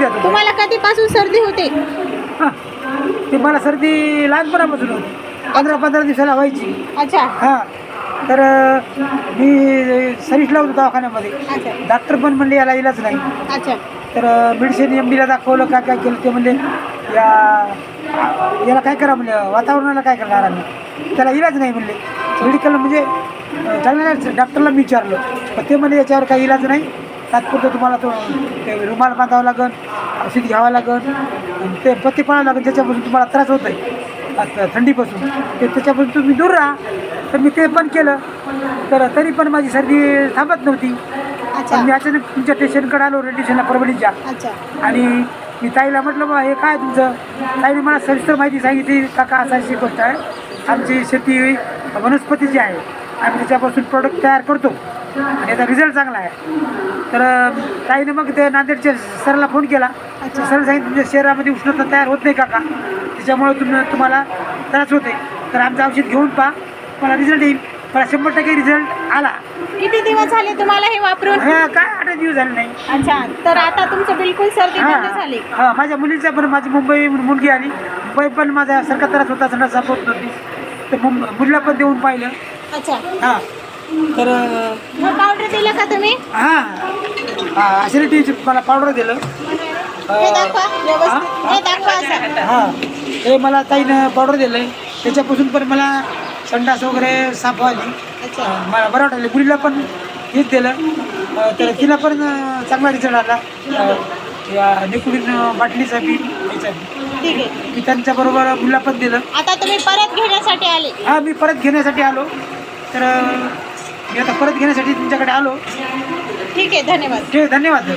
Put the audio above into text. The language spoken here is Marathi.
जात होतं. तुम्हाला कधीपासून सर्दी होते? हां, ते मला सर्दी लहानपणापासून होती, 15-15 दिवसाला व्हायची. अच्छा हां, तर मी सर्व्हिसला होतो दवाखान्यामध्ये. अच्छा डॉक्टर पण म्हणले याला इलाज नाही. अच्छा तर मेडिसिन MDला दाखवलं, काय काय केलं ते म्हणले याला काय करा म्हणले, वातावरणाला काय करणार आम्ही, त्याला इलाज नाही म्हणले. मेडिकल म्हणजे चांगल्या डॉक्टरला मी विचारलं, पण ते म्हणले याच्यावर काही इलाज नाही, तात्पुरतं तुम्हाला तो ते रुमाल बांधावं लागेल, औषध घ्यावं लागेल, ते पत्ते पाळावं लागेल, त्याच्यापासून तुम्हाला त्रास होत आहे थंडीपासून, ते त्याच्यापासून तुम्ही दूर राहा. तर मी ते पण केलं, तर तरी पण माझी सर्दी थांबत नव्हती. अच्छा मी अचानक तुमच्या स्टेशनकडे आलो, रेल्वे स्टेशनला परभणीच्या, अच्छा आणि मी ताईला म्हटलं बा हे काय तुमचं. ताईने मला सविस्तर माहिती सांगितली, काका अशी गोष्ट आहे, आमची शेती वनस्पतीची आहे, आम्ही त्याच्यापासून प्रोडक्ट तयार करतो आणि याचा रिझल्ट चांगला आहे. तर ताईने मग ते नांदेडच्या सरला फोन केला. सर सांगितलं तुमच्या शहरामध्ये उष्णता तयार होत नाही काका, त्याच्यामुळे तुम्हाला त्रास होते, तर आमचं औषध घेऊन पहा, मला रिझल्ट येईल. मला 100% रिझल्ट आला. किती दिवस झाले तुम्हाला हे वापरून? हां, काय 8 दिवस झाले नाही. अच्छा, तर आता तुमचं बिलकुल सर्दी बंद झाली? हां, माझ्या मुलीचा पण, माझी मुंबई मुलगी आली, मुंबई पण माझा सारखा त्रास होता, संडास साफ होत नव्हती, तर मुलीला पण देऊन पाहिलं. अच्छा, हां, तर मग पावडर दिलं का तुम्ही? हां, ॲसिडिटीची मला पावडर दिलं. हे दाखवा व्यवस्थित, हे दाखवा असं. हां, हे मला ताईनं पावडर दिलं आहे, त्याच्यापासून पण मला संडास वगैरे साफ व्हायली. अच्छा मला बरं वाटलं. मुलीला पण हेच दिलं, तर तिला पण चांगला रिझल्ट आला. या लिक्विड बाटलीचा बी याचा बी ठीक आहे. मी त्यांच्याबरोबर मुलीला पण दिलं. आता तुम्ही परत घेण्यासाठी आले? हां, मी परत घेण्यासाठी आलो, तर मी आता परत घेण्यासाठी तुमच्याकडे आलो. ठीक आहे, धन्यवाद. ठीक आहे, धन्यवाद.